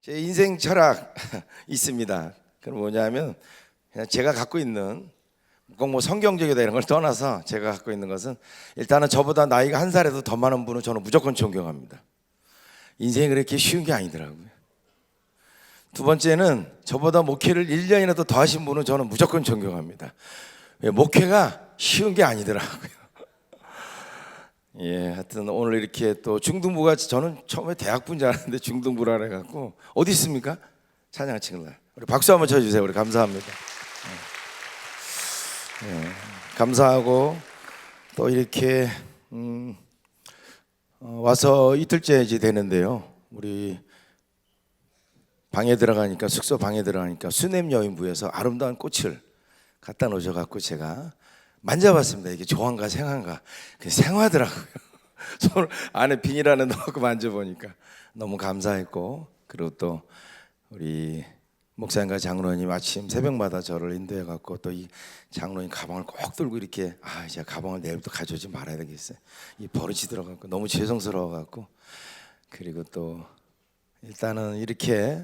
제 인생 철학 있습니다. 그럼 뭐냐면 그냥 제가 갖고 있는 꼭 뭐 성경적이다 이런 걸 떠나서 제가 갖고 있는 것은 일단은 저보다 나이가 한 살에도 더 많은 분은 저는 무조건 존경합니다. 인생이 그렇게 쉬운 게 아니더라고요. 두 번째는 저보다 목회를 1년이라도 더 하신 분은 저는 무조건 존경합니다. 목회가 쉬운 게 아니더라고요. 예, 하여튼 오늘 이렇게 또 중등부가 저는 처음에 대학부인 줄 알았는데 중등부라 그래갖고 어디 있습니까? 찬양 친구들 우리 박수 한번 쳐주세요. 우리 감사합니다. 예, 감사하고 또 이렇게 와서 이틀째 이제 되는데요. 우리 방에 들어가니까 숙소 방에 들어가니까 수냄 여인부에서 아름다운 꽃을 갖다 놓으셔갖고 제가 만져봤습니다. 이게 조한가 생한가 그게 생하더라고요. 손 안에 비닐 안에 넣고 만져보니까 너무 감사했고, 그리고 또 우리 목사님과 장로님 아침 새벽마다 저를 인도해갖고 또 이 장로님 가방을 꼭 들고 이렇게 이제 가방을 내일부터 가져오지 말아야 되겠어요. 이 버릇이 들어갖고 너무 죄송스러워갖고, 그리고 또 일단은 이렇게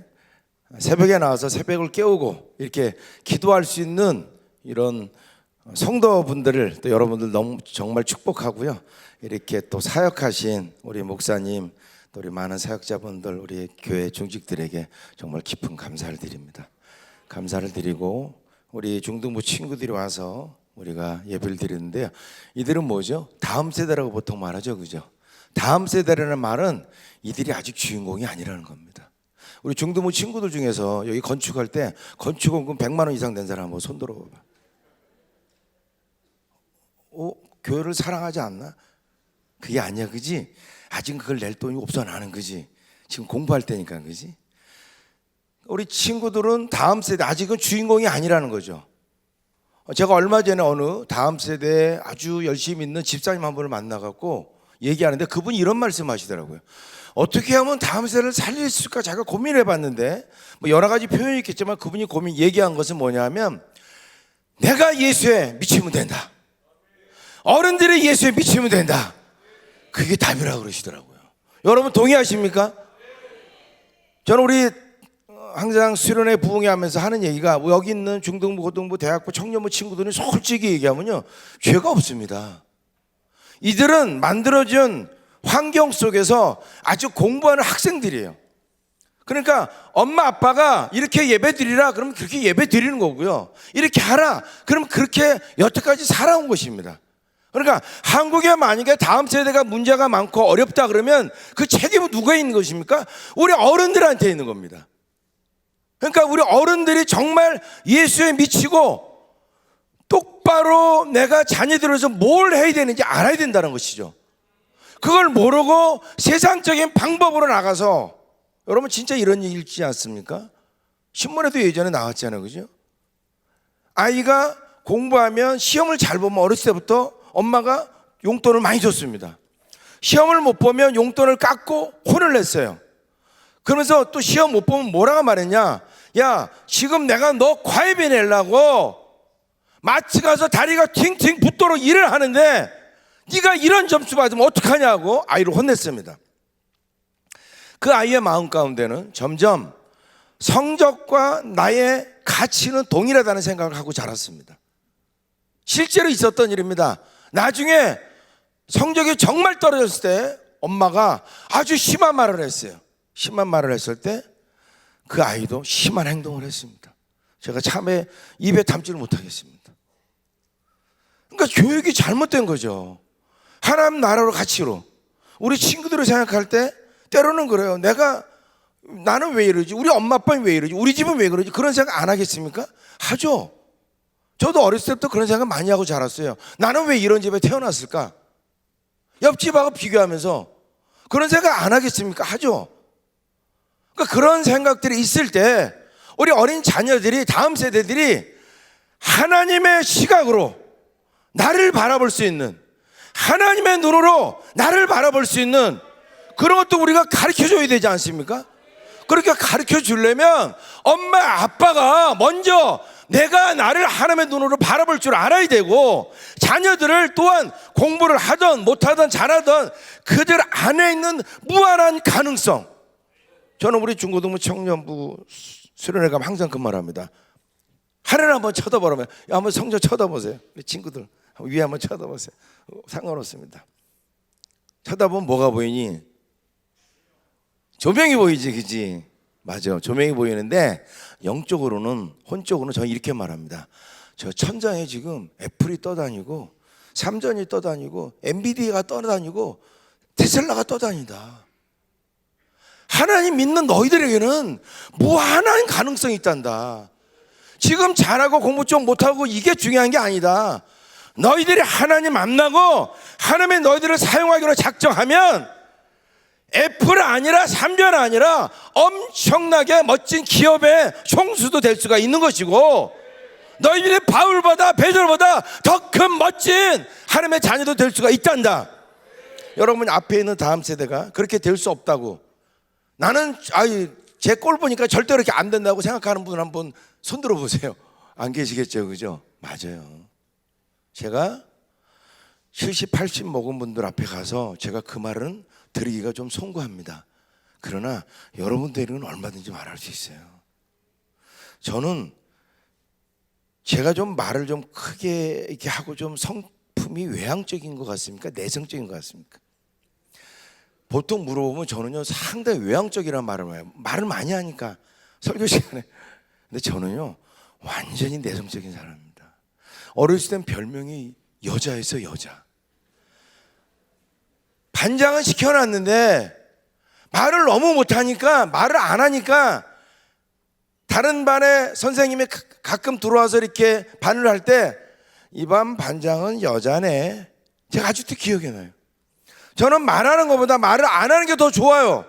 새벽에 나와서 새벽을 깨우고 이렇게 기도할 수 있는 이런 성도분들을 또 여러분들 너무 정말 축복하고요. 이렇게 또 사역하신 우리 목사님 또 우리 많은 사역자분들 우리 교회 중직들에게 정말 깊은 감사를 드립니다. 감사를 드리고 우리 중등부 친구들이 와서 우리가 예배를 드리는데요. 이들은 뭐죠? 다음 세대라고 보통 말하죠, 그죠? 다음 세대라는 말은 이들이 아직 주인공이 아니라는 겁니다. 우리 중등부 친구들 중에서 여기 건축할 때 건축원금 100만 원 이상 낸 사람 한번 손 들어봐. 교회를 사랑하지 않나? 그게 아니야, 그지? 아직 그걸 낼 돈이 없어 나는, 그지? 지금 공부할 때니까, 그지? 우리 친구들은 다음 세대 아직은 주인공이 아니라는 거죠. 제가 얼마 전에 어느 다음 세대에 아주 열심히 있는 집사님 한 분을 만나갖고 얘기하는데 그분이 이런 말씀 하시더라고요. 어떻게 하면 다음 세대를 살릴 수 있을까 제가 고민해 봤는데, 뭐 여러 가지 표현이 있겠지만 그분이 얘기한 것은 뭐냐면, 내가 예수에 미치면 된다, 어른들이 예수에 미치면 된다, 그게 답이라고 그러시더라고요. 여러분 동의하십니까? 저는 우리 항상 수련회 부흥회 하면서 하는 얘기가, 여기 있는 중등부, 고등부, 대학부, 청년부 친구들은 솔직히 얘기하면요, 죄가 없습니다. 이들은 만들어진 환경 속에서 아주 공부하는 학생들이에요. 그러니까 엄마 아빠가 이렇게 예배 드리라 그러면 그렇게 예배 드리는 거고요, 이렇게 하라 그러면 그렇게 여태까지 살아온 것입니다. 그러니까 한국에 만약에 다음 세대가 문제가 많고 어렵다 그러면 그 책임은 누가 있는 것입니까? 우리 어른들한테 있는 겁니다. 그러니까 우리 어른들이 정말 예수에 미치고 똑바로 내가 자녀들로서 뭘 해야 되는지 알아야 된다는 것이죠. 그걸 모르고 세상적인 방법으로 나가서, 여러분 진짜 이런 일 있지 않습니까? 신문에도 예전에 나왔잖아요, 그죠? 아이가 공부하면 시험을 잘 보면 어렸을 때부터 엄마가 용돈을 많이 줬습니다. 시험을 못 보면 용돈을 깎고 혼을 냈어요. 그러면서 또 시험 못 보면 뭐라고 말했냐, 야 지금 내가 너 과외비 내려고 마트 가서 다리가 팅팅 붙도록 일을 하는데 네가 이런 점수 받으면 어떡하냐고 아이를 혼냈습니다. 그 아이의 마음 가운데는 점점 성적과 나의 가치는 동일하다는 생각을 하고 자랐습니다. 실제로 있었던 일입니다. 나중에 성적이 정말 떨어졌을 때 엄마가 아주 심한 말을 했어요. 심한 말을 했을 때 그 아이도 심한 행동을 했습니다. 제가 참에 입에 담지를 못하겠습니다. 그러니까 교육이 잘못된 거죠. 하나님 나라로 가치로 우리 친구들을 생각할 때 때로는 그래요. 나는 왜 이러지? 우리 엄마 아빠는 왜 이러지? 우리 집은 왜 그러지? 그런 생각 안 하겠습니까? 하죠. 저도 어렸을 때부터 그런 생각 많이 하고 자랐어요. 나는 왜 이런 집에 태어났을까? 옆집하고 비교하면서 그런 생각 안 하겠습니까? 하죠. 그러니까 그런 생각들이 있을 때 우리 어린 자녀들이, 다음 세대들이 하나님의 시각으로 나를 바라볼 수 있는, 하나님의 눈으로 나를 바라볼 수 있는 그런 것도 우리가 가르쳐줘야 되지 않습니까? 그렇게 가르쳐 주려면 엄마 아빠가 먼저 내가 나를 하나님의 눈으로 바라볼 줄 알아야 되고, 자녀들을 또한 공부를 하든 못하든 잘하든 그들 안에 있는 무한한 가능성, 저는 우리 중고등부 청년부 수련회 가면 항상 그 말합니다. 하늘을 한번 쳐다보라면, 한번 성전 쳐다보세요. 우리 친구들 위에 한번 쳐다보세요. 상관없습니다. 쳐다보면 뭐가 보이니? 조명이 보이지, 그지? 맞아, 조명이 보이는데 영적으로는, 혼적으로는 저는 이렇게 말합니다. 저 천장에 지금 애플이 떠다니고 삼전이 떠다니고 엔비디아가 떠다니고 테슬라가 떠다니다. 하나님 믿는 너희들에게는 무한한 가능성이 있단다. 지금 잘하고 공부 좀 못하고 이게 중요한 게 아니다. 너희들이 하나님 만나고 하나님의 너희들을 사용하기로 작정하면 애플 아니라 삼전 아니라 엄청나게 멋진 기업의 총수도 될 수가 있는 것이고, 너희들이 바울보다 베드로보다 더 큰 멋진 하나님의 자녀도 될 수가 있단다. 여러분 앞에 있는 다음 세대가 그렇게 될 수 없다고, 나는 제 꼴 보니까 절대로 이렇게 안 된다고 생각하는 분 한번 손 들어보세요. 안 계시겠죠, 그죠? 맞아요. 제가 70, 80 먹은 분들 앞에 가서 제가 그 말은 드리기가 좀 송구합니다. 그러나 여러분들은 얼마든지 말할 수 있어요. 저는 제가 좀 말을 좀 크게 이렇게 하고 좀 성품이 외향적인 것 같습니까? 내성적인 것 같습니까? 보통 물어보면 저는요 상당히 외향적이라는 말을 해요. 말을 많이 하니까 설교 시간에. 근데 저는요 완전히 내성적인 사람입니다. 어렸을 땐 별명이 여자에서 여자. 반장은 시켜놨는데 말을 너무 못하니까, 말을 안 하니까 다른 반에 선생님이 가끔 들어와서 이렇게 반을 할 때 이 반 반장은 여자네. 제가 아직도 기억이 나요. 저는 말하는 것보다 말을 안 하는 게 더 좋아요.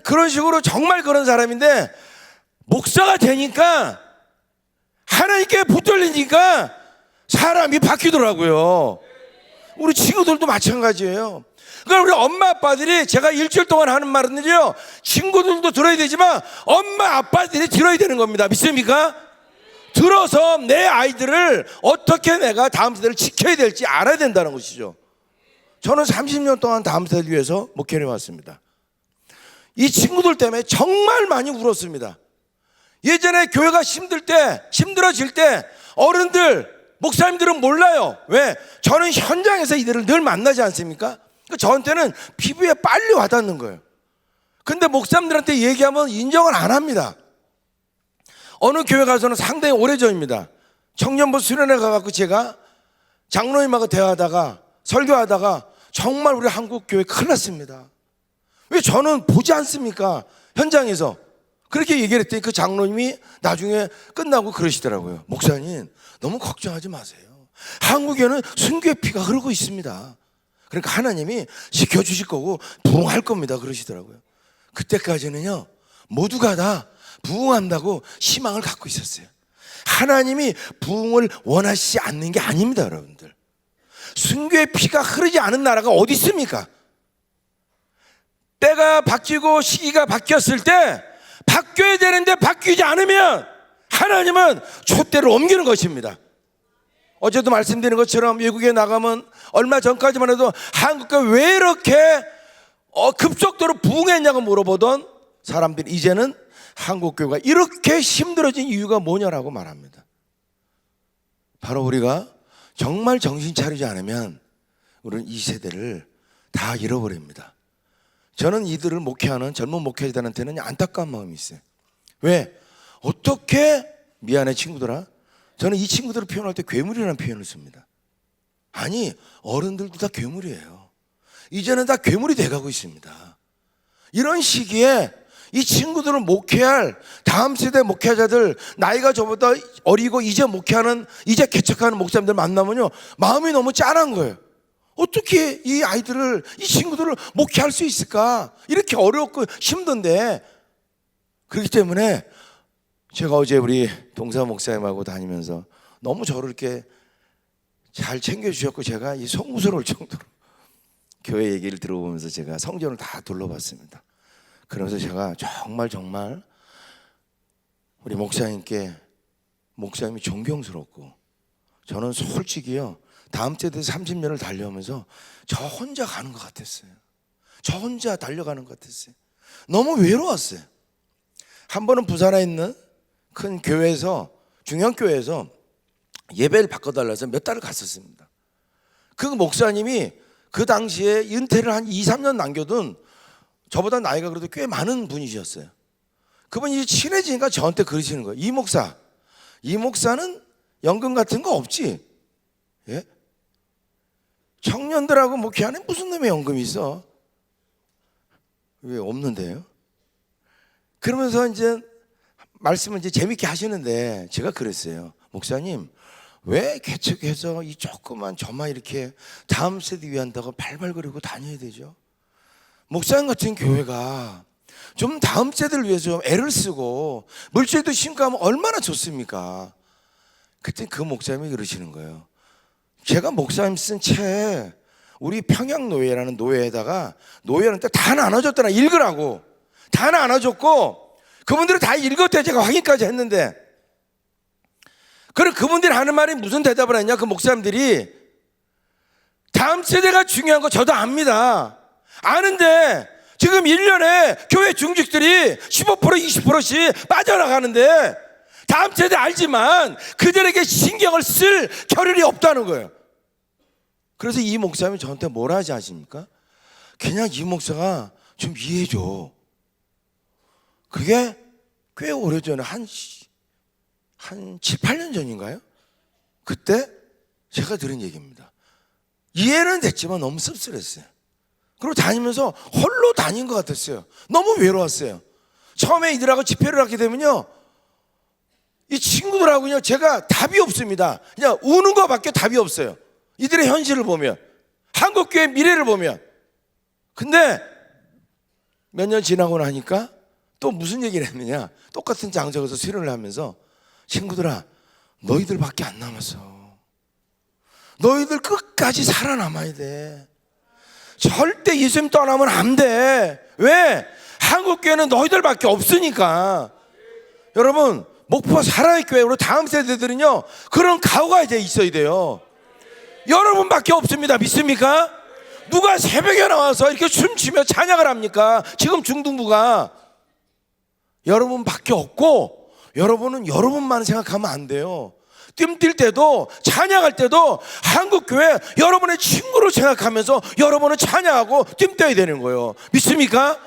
그런 식으로 정말 그런 사람인데 목사가 되니까 하나님께 붙들리니까 사람이 바뀌더라고요. 우리 친구들도 마찬가지예요. 그러니까 우리 엄마 아빠들이, 제가 일주일 동안 하는 말은요 친구들도 들어야 되지만 엄마 아빠들이 들어야 되는 겁니다. 믿습니까? 들어서 내 아이들을 어떻게 내가 다음 세대를 지켜야 될지 알아야 된다는 것이죠. 저는 30년 동안 다음 세대를 위해서 목회를 해왔습니다. 이 친구들 때문에 정말 많이 울었습니다. 예전에 교회가 힘들어질 때 어른들, 목사님들은 몰라요. 왜? 저는 현장에서 이들을 늘 만나지 않습니까? 저한테는 피부에 빨리 와닿는 거예요. 근데 목사님들한테 얘기하면 인정을 안 합니다. 어느 교회 가서는 상당히 오래전입니다. 청년부 수련회 가갖고 제가 장로님하고 대화하다가 설교하다가 정말 우리 한국 교회 큰일 났습니다. 왜 저는 보지 않습니까? 현장에서. 그렇게 얘기를 했더니 그 장로님이 나중에 끝나고 그러시더라고요. 목사님 너무 걱정하지 마세요. 한국에는 순교의 피가 흐르고 있습니다. 그러니까 하나님이 지켜주실 거고 부흥할 겁니다. 그러시더라고요. 그때까지는요 모두가 다 부흥한다고 희망을 갖고 있었어요. 하나님이 부흥을 원하시지 않는 게 아닙니다. 여러분들, 순교의 피가 흐르지 않은 나라가 어디 있습니까? 때가 바뀌고 시기가 바뀌었을 때 바뀌어야 되는데 바뀌지 않으면 하나님은 촛대를 옮기는 것입니다. 어제도 말씀드린 것처럼 외국에 나가면 얼마 전까지만 해도 한국과 왜 이렇게 급속도로 부흥했냐고 물어보던 사람들이 이제는 한국교회가 이렇게 힘들어진 이유가 뭐냐라고 말합니다. 바로 우리가 정말 정신 차리지 않으면 우리는 이 세대를 다 잃어버립니다. 저는 이들을 목회하는 젊은 목회자들한테는 안타까운 마음이 있어요. 왜? 어떻게, 미안해 친구들아, 저는 이 친구들을 표현할 때 괴물이라는 표현을 씁니다. 아니, 어른들도 다 괴물이에요. 이제는 다 괴물이 돼가고 있습니다. 이런 시기에 이 친구들을 목회할 다음 세대 목회자들, 나이가 저보다 어리고 이제 목회하는, 이제 개척하는 목사님들 만나면요 마음이 너무 짠한 거예요. 어떻게 이 아이들을, 이 친구들을 목회할 수 있을까? 이렇게 어렵고 힘든데. 그렇기 때문에 제가 어제 우리 동사 목사님하고 다니면서 너무 저를 이렇게 잘 챙겨주셨고, 제가 이 송구스러울 정도로 교회 얘기를 들어보면서 제가 성전을 다 둘러봤습니다. 그러면서 제가 정말 우리 목사님이 존경스럽고, 저는 솔직히요 다음 세대 30년을 달려오면서 저 혼자 가는 것 같았어요. 저 혼자 달려가는 것 같았어요. 너무 외로웠어요. 한 번은 부산에 있는 큰 교회에서, 중형 교회에서 예배를 바꿔달라 해서 몇 달을 갔었습니다. 그 목사님이 그 당시에 은퇴를 한 2, 3년 남겨둔, 저보다 나이가 그래도 꽤 많은 분이셨어요. 그분이 친해지니까 저한테 그러시는 거예요. 이 목사는 연금 같은 거 없지? 예? 청년들하고 목회하는 무슨 놈의 연금이 있어? 왜 없는데요? 그러면서 이제 말씀을 이제 재밌게 하시는데 제가 그랬어요. 목사님, 왜 개척해서 이 조그만 저만 이렇게 다음 세대 위한다고 발발거리고 다녀야 되죠? 목사님 같은 교회가 좀 다음 세대를 위해서 좀 애를 쓰고 물질도 심고 하면 얼마나 좋습니까? 그때 그 목사님이 그러시는 거예요. 제가 목사님 쓴 책, 우리 평양노예라는 노예에다가 노예한테 다 나눠줬더라. 읽으라고 다 나눠줬고 그분들은 다 읽었대. 제가 확인까지 했는데, 그럼 그분들이 하는 말이 무슨 대답을 했냐? 그 목사님들이 다음 세대가 중요한 거 저도 압니다. 아는데 지금 1년에 교회 중직들이 15% 20%씩 빠져나가는데 다음 세대 알지만 그들에게 신경을 쓸 겨를이 없다는 거예요. 그래서 이 목사님이 저한테 뭐라 하지 아십니까? 그냥 이 목사가 좀 이해해줘. 그게 꽤 오래전에 한 7, 8년 전인가요? 그때 제가 들은 얘기입니다. 이해는 됐지만 너무 씁쓸했어요. 그리고 다니면서 홀로 다닌 것 같았어요. 너무 외로웠어요. 처음에 이들하고 집회를 하게 되면요, 이 친구들하고요 제가 답이 없습니다. 그냥 우는 것밖에 답이 없어요. 이들의 현실을 보면, 한국교회 미래를 보면. 근데 몇 년 지나고 나니까 또 무슨 얘기를 했느냐, 똑같은 장소에서 수련을 하면서 친구들아, 너희들밖에 안 남았어. 너희들 끝까지 살아남아야 돼. 절대 예수님 떠나면 안 돼. 왜? 한국교회는 너희들밖에 없으니까. 여러분, 목포 사랑의 교회로 다음 세대들은요 그런 각오가 이제 있어야 돼요. 여러분밖에 없습니다. 믿습니까? 누가 새벽에 나와서 이렇게 춤추며 찬양을 합니까? 지금 중등부가 여러분밖에 없고, 여러분은 여러분만 생각하면 안 돼요. 뜀뛸 때도 찬양할 때도 한국교회 여러분의 친구로 생각하면서 여러분은 찬양하고 뜀떠야 되는 거예요. 믿습니까?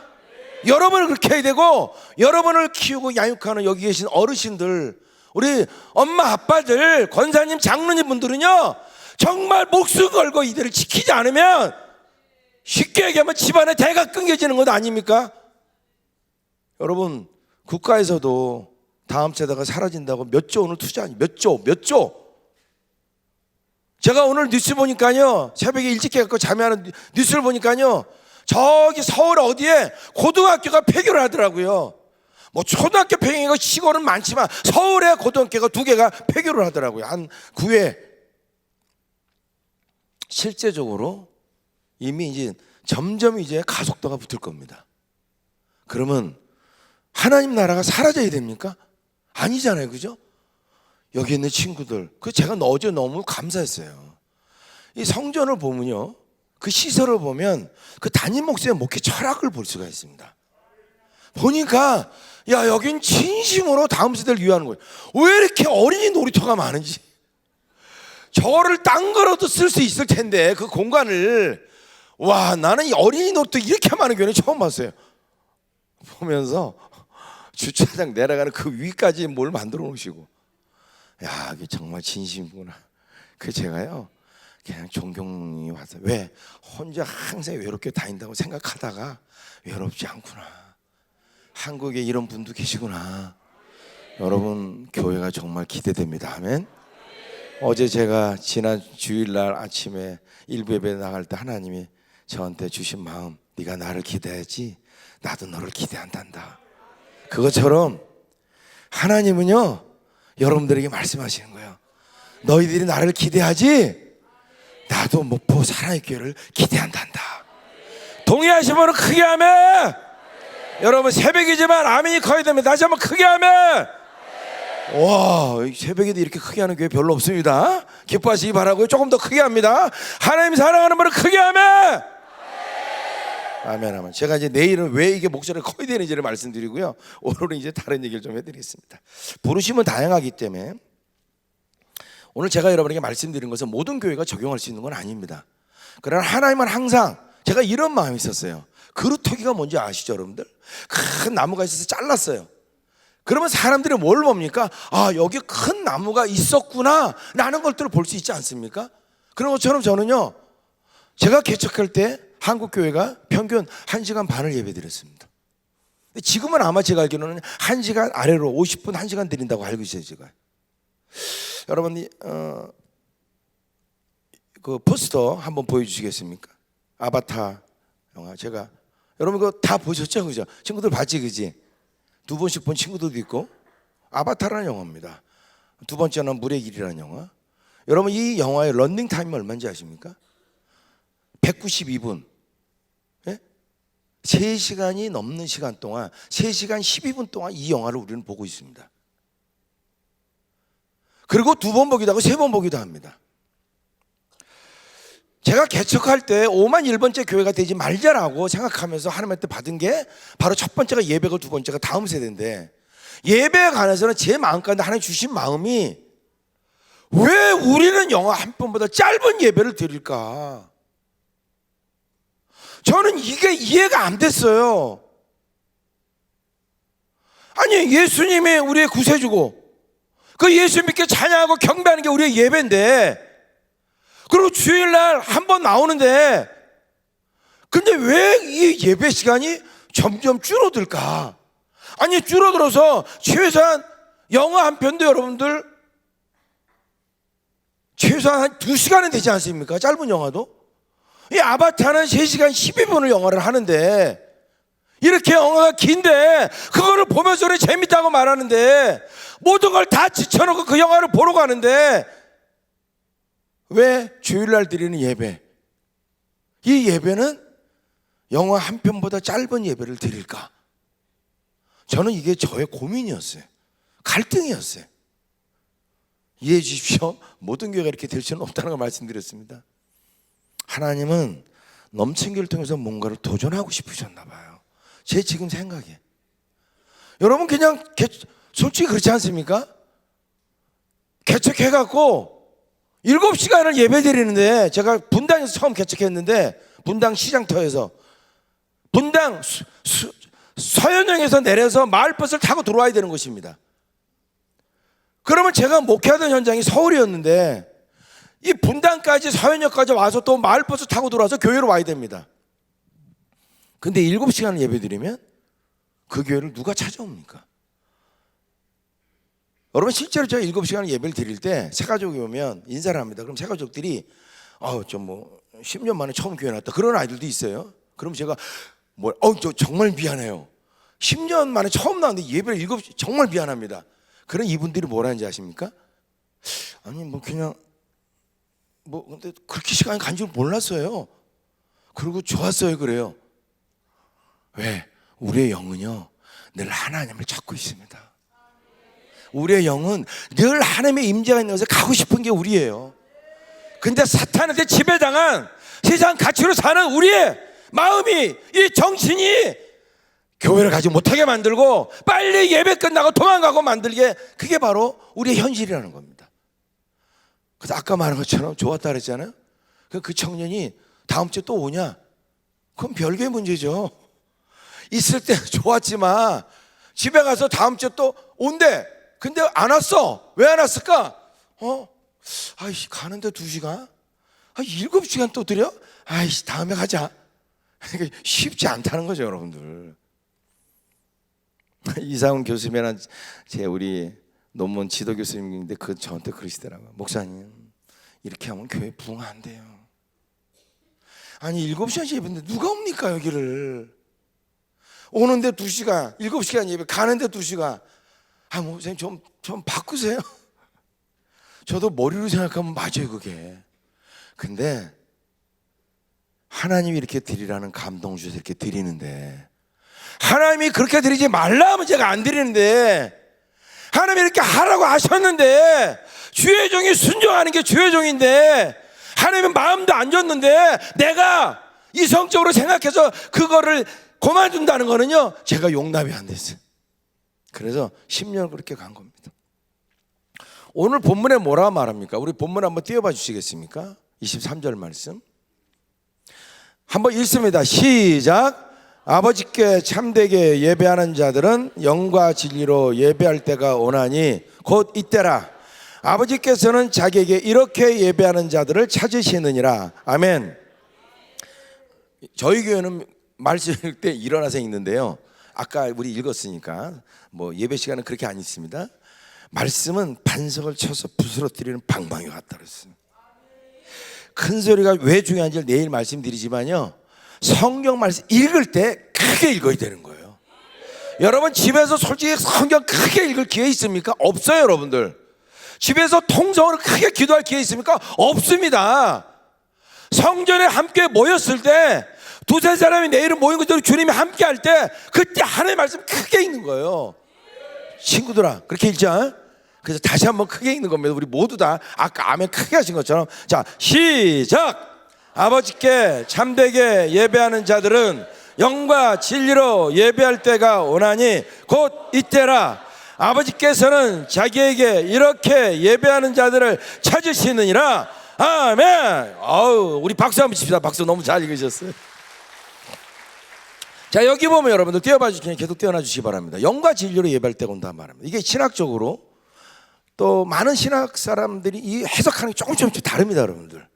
여러분을 그렇게 해야 되고, 여러분을 키우고 양육하는 여기 계신 어르신들, 우리 엄마 아빠들, 권사님 장로님 분들은요 정말 목숨 걸고 이들을 지키지 않으면 쉽게 얘기하면 집안의 대가 끊겨지는 것 아닙니까? 여러분, 국가에서도 다음 세대가 사라진다고 몇 조 오늘 투자하니, 몇 조. 제가 오늘 뉴스 보니까요, 새벽에 일찍 깨갖고 잠이 하는 뉴스를 보니까요, 저기 서울 어디에 고등학교가 폐교를 하더라고요. 뭐 초등학교 폐교가 시골은 많지만 서울에 고등학교가 2개가 폐교를 하더라고요. 한 9회. 실제적으로 이미 이제 점점 이제 가속도가 붙을 겁니다. 그러면 하나님 나라가 사라져야 됩니까? 아니잖아요, 그죠? 여기 있는 친구들, 그 제가 어제 너무 감사했어요. 이 성전을 보면요, 그 시설을 보면 그 담임 목사의 목회 철학을 볼 수가 있습니다. 보니까 야, 여긴 진심으로 다음 세대를 위하는 거예요. 왜 이렇게 어린이 놀이터가 많은지. 저거를 딴 거라도 쓸 수 있을 텐데 그 공간을, 와, 나는 이 어린이 놀이터 이렇게 많은 교회는 처음 봤어요. 보면서 주차장 내려가는 그 위까지 뭘 만들어 놓으시고, 야, 이게 정말 진심이구나. 그 제가요 그냥 존경이 와서, 왜 혼자 항상 외롭게 다닌다고 생각하다가 외롭지 않구나. 한국에 이런 분도 계시구나. 여러분, 교회가 정말 기대됩니다. 아멘. 어제 제가 지난 주일날 아침에 일부 예배 나갈 때 하나님이 저한테 주신 마음, 네가 나를 기대하지 나도 너를 기대한단다. 그것처럼 하나님은요 여러분들에게 말씀하시는 거예요. 너희들이 나를 기대하지 나도 목포 사랑의 교회를 기대한단다. 동의하시는 분은 크게 하면. 여러분, 새벽이지만 아멘이 커야 됩니다. 다시 한번 크게 하면. 와, 새벽에도 이렇게 크게 하는 교회 별로 없습니다. 기뻐하시기 바라고요. 조금 더 크게 합니다. 하나님 사랑하는 분은 크게 하면. 아멘, 아멘. 제가 이제 내일은 왜 이게 목소리가 커야 되는지를 말씀드리고요. 오늘은 이제 다른 얘기를 좀 해드리겠습니다. 부르심은 다양하기 때문에 오늘 제가 여러분에게 말씀드린 것은 모든 교회가 적용할 수 있는 건 아닙니다. 그러나 하나님은 항상, 제가 이런 마음이 있었어요. 그루터기가 뭔지 아시죠, 여러분들? 큰 나무가 있어서 잘랐어요. 그러면 사람들이 뭘 봅니까? 아, 여기 큰 나무가 있었구나 라는 것들을 볼 수 있지 않습니까? 그런 것처럼 저는요, 제가 개척할 때 한국교회가 평균 1시간 반을 예배드렸습니다. 지금은 아마 제가 알기로는 1시간 아래로 50분 1시간 드린다고 알고 있어요. 제가 여러분 그 포스터 한번 보여주시겠습니까? 아바타 영화. 제가 여러분 그거 다 보셨죠? 그죠? 친구들 봤지, 그지? 2번씩 본 친구들도 있고. 아바타라는 영화입니다. 두 번째는 물의 길이라는 영화. 여러분 이 영화의 런닝 타임이 얼마인지 아십니까? 192분. 예? 3시간이 넘는 시간 동안 3시간 12분 동안 이 영화를 우리는 보고 있습니다. 그리고 2번 보기도 하고 3번 보기도 합니다. 제가 개척할 때 5만 1번째 교회가 되지 말자라고 생각하면서 하나님한테 받은 게 바로 첫 번째가 예배고 두 번째가 다음 세대인데, 예배에 관해서는 제 마음 가운데 하나님 주신 마음이 왜 우리는 영화 한 편보다 짧은 예배를 드릴까? 저는 이게 이해가 안 됐어요. 아니, 예수님이 우리의 구세주고 그 예수 믿게 찬양하고 경배하는 게 우리의 예배인데, 그리고 주일날 한 번 나오는데, 근데 왜 이 예배 시간이 점점 줄어들까? 아니, 줄어들어서 최소한 영화 한 편도 여러분들 최소한 한 2시간은 되지 않습니까? 짧은 영화도. 이 아바타는 3시간 12분을 영화를 하는데, 이렇게 영화가 긴데 그거를 보면서 우리 재밌다고 말하는데, 모든 걸 다 지쳐놓고 그 영화를 보러 가는데, 왜 주일날 드리는 예배, 이 예배는 영화 한 편보다 짧은 예배를 드릴까? 저는 이게 저의 고민이었어요. 갈등이었어요. 이해해 주십시오. 모든 교회가 이렇게 될 수는 없다는 걸 말씀드렸습니다. 하나님은 넘친기를 통해서 뭔가를 도전하고 싶으셨나 봐요. 제 지금 생각에. 여러분 그냥 솔직히 그렇지 않습니까? 개척해갖고 7시간을 예배 드리는데, 제가 분당에서 처음 개척했는데, 분당 시장터에서 분당 서현역에서 내려서 마을버스를 타고 들어와야 되는 것입니다. 그러면 제가 목회하던 현장이 서울이었는데 이 분당까지 서현역까지 와서 또 마을버스 타고 들어와서 교회로 와야 됩니다. 근데 7시간을 예배 드리면 그 교회를 누가 찾아옵니까? 여러분 실제로 제가 7시간을 예배를 드릴 때 새가족이 오면 인사를 합니다. 그럼 새가족들이 좀 10년 만에 처음 교회 나왔다, 그런 아이들도 있어요. 그럼 제가 저 정말 미안해요. 10년 만에 처음 나왔는데 예배를 7시, 정말 미안합니다. 그런 이분들이 뭐라는지 아십니까? 아니 그냥 근데 그렇게 시간이 간 줄 몰랐어요. 그리고 좋았어요. 그래요. 왜? 우리의 영은요 늘 하나님을 찾고 있습니다. 우리의 영은 늘 하나님의 임재가 있는 곳에 가고 싶은 게 우리예요. 근데 사탄한테 지배당한 세상 가치로 사는 우리의 마음이, 이 정신이 교회를 가지 못하게 만들고 빨리 예배 끝나고 도망가고 만들게, 그게 바로 우리의 현실이라는 겁니다. 그래서 아까 말한 것처럼 좋았다 그랬잖아요. 그 청년이 다음 주에 또 오냐? 그건 별개의 문제죠. 있을 때 좋았지만 집에 가서 다음 주에 또 온대. 근데 안 왔어. 왜 안 왔을까? 가는데 2시간? 7시간 또 드려? 다음에 가자. 쉽지 않다는 거죠, 여러분들. 이상훈 교수님이란 우리 논문 지도 교수님인데 저한테 그러시더라고요. 목사님, 이렇게 하면 교회 부흥한대요. 아니 7시간 예배인데 누가 옵니까 여기를? 오는데 2시간, 7시간 예배, 가는데 2시간. 목사님 좀 바꾸세요. 저도 머리로 생각하면 맞아요 그게. 근데 하나님이 이렇게 드리라는 감동 주셔서 이렇게 드리는데, 하나님이 그렇게 드리지 말라 하면 제가 안 드리는데, 하나님이 이렇게 하라고 하셨는데 주의 종이 순종하는 게 주의 종인데, 하나님은 마음도 안 줬는데 내가 이성적으로 생각해서 그거를 그만둔다는 거는요, 제가 용납이 안 됐어요. 그래서 10년 그렇게 간 겁니다. 오늘 본문에 뭐라 말합니까? 우리 본문 한번 띄워봐 주시겠습니까? 23절 말씀 한번 읽습니다. 시작. 아버지께 참되게 예배하는 자들은 영과 진리로 예배할 때가 오나니 곧 이때라. 아버지께서는 자기에게 이렇게 예배하는 자들을 찾으시느니라. 아멘. 저희 교회는 말씀 읽을 때 일어나서 읽는데요, 아까 우리 읽었으니까 뭐 예배 시간은 그렇게 안 있습니다. 말씀은 반석을 쳐서 부스러뜨리는 방망이 같다 그랬어요. 큰 소리가 왜 중요한지 내일 말씀드리지만요, 성경 말씀 읽을 때 크게 읽어야 되는 거예요. 여러분 집에서 솔직히 성경 크게 읽을 기회 있습니까? 없어요. 여러분들 집에서 통성으로 크게 기도할 기회 있습니까? 없습니다. 성전에 함께 모였을 때 두세 사람이 내 이름 모인 것처럼 주님이 함께 할 때 그때 하나님의 말씀 크게 읽는 거예요. 친구들아 그렇게 읽자. 그래서 다시 한번 크게 읽는 겁니다. 우리 모두 다 아까 아멘 크게 하신 것처럼. 자 시작. 아버지께 참되게 예배하는 자들은 영과 진리로 예배할 때가 오나니 곧 이때라. 아버지께서는 자기에게 이렇게 예배하는 자들을 찾으시느니라. 아멘. 아우, 우리 박수 한번 칩시다. 박수 너무 잘 읽으셨어요. 자 여기 보면 여러분들 띄워봐 주시면 계속 띄워놔 주시기 바랍니다. 영과 진리로 예배할 때가 온다 말합니다. 이게 신학적으로 또 많은 신학 사람들이 이 해석하는 게 조금씩 다릅니다. 여러분들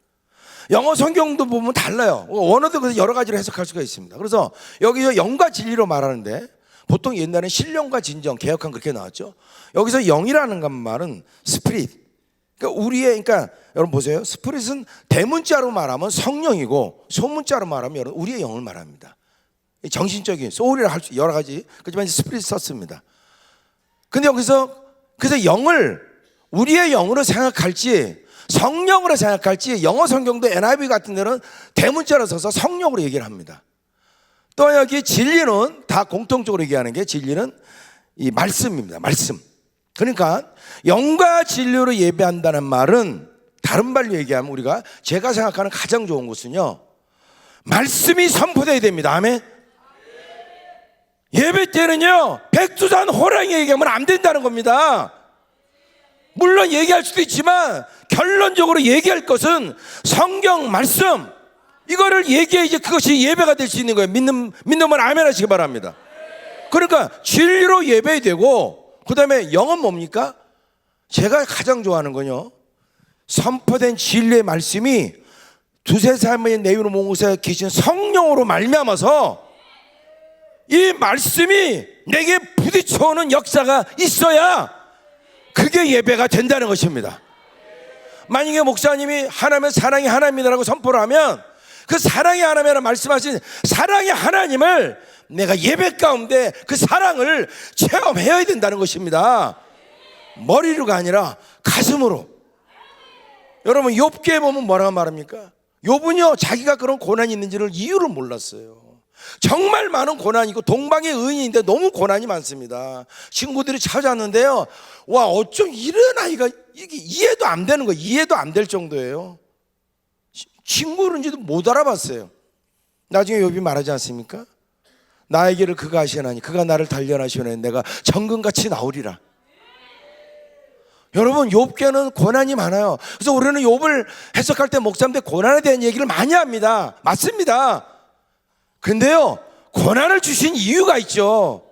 영어 성경도 보면 달라요. 원어도 그래서 여러 가지로 해석할 수가 있습니다. 그래서 여기서 영과 진리로 말하는데 보통 옛날에는 신령과 진정, 개역한 그렇게 나왔죠. 여기서 영이라는 말은 스피릿. 그러니까 그러니까 여러분 보세요. 스피릿은 대문자로 말하면 성령이고 소문자로 말하면 여러분 우리의 영을 말합니다. 정신적인 소울이라 할 수 여러 가지. 그렇지만 스피릿 썼습니다. 근데 여기서 그래서 영을 우리의 영으로 생각할지 성령으로 생각할지 영어 성경도 NIV 같은 데는 대문자로 써서 성령으로 얘기를 합니다. 또 여기 진리는 다 공통적으로 얘기하는 게 진리는 이 말씀입니다. 말씀. 그러니까 영과 진리로 예배한다는 말은 다른 말로 얘기하면 우리가 제가 생각하는 가장 좋은 것은요, 말씀이 선포되어야 됩니다. 아멘. 예배 때는요 백두산 호랑이 얘기하면 안 된다는 겁니다. 물론 얘기할 수도 있지만 결론적으로 얘기할 것은 성경 말씀, 이거를 얘기해야지 그것이 예배가 될 수 있는 거예요. 믿는 분 아멘 하시기 바랍니다. 그러니까 진리로 예배해야 되고, 그 다음에 영은 뭡니까? 제가 가장 좋아하는 건요, 선포된 진리의 말씀이 두세 사람의 내 이름으로 모은 곳에 계신 성령으로 말미암아서 이 말씀이 내게 부딪혀오는 역사가 있어야 그게 예배가 된다는 것입니다. 만약에 목사님이 하나님의 사랑이 하나님이라고 선포를 하면 그 사랑이 하나님이라고 말씀하신 사랑의 하나님을 내가 예배 가운데 그 사랑을 체험해야 된다는 것입니다. 머리로가 아니라 가슴으로. 여러분 욥기에 보면 뭐라고 말합니까? 욥은요 자기가 그런 고난이 있는지를 이유를 몰랐어요. 정말 많은 고난이 있고 동방의 의인인데 너무 고난이 많습니다. 친구들이 찾아왔는데요, 와 어쩜 이런 아이가 이게 이해도 안 되는 거예요. 이해도 안 될 정도예요. 친구인지도 못 알아봤어요. 나중에 욥이 말하지 않습니까? 나의 길을 그가 아시나니 그가 나를 단련하시오니 내가 정금같이 나오리라. 여러분 욥기에는 고난이 많아요. 그래서 우리는 욥을 해석할 때 목사님들 고난에 대한 얘기를 많이 합니다. 맞습니다. 근데요 고난을 주신 이유가 있죠.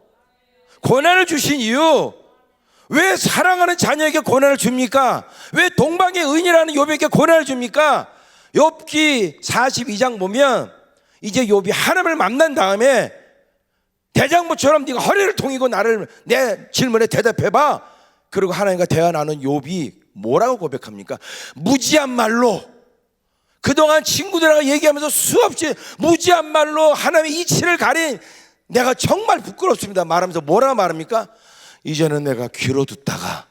고난을 주신 이유, 왜 사랑하는 자녀에게 고난을 줍니까? 왜 동방의 의인이라는 욥에게 고난을 줍니까? 욥기 42장 보면 이제 욥이 하나님을 만난 다음에 대장부처럼 네가 허리를 통이고 나를 내 질문에 대답해봐. 그리고 하나님과 대화 나눈 욥이 뭐라고 고백합니까? 무지한 말로, 그동안 친구들하고 얘기하면서 수없이 무지한 말로 하나님의 이치를 가린 내가 정말 부끄럽습니다 말하면서 뭐라고 말합니까? 이제는 내가 귀로 듣다가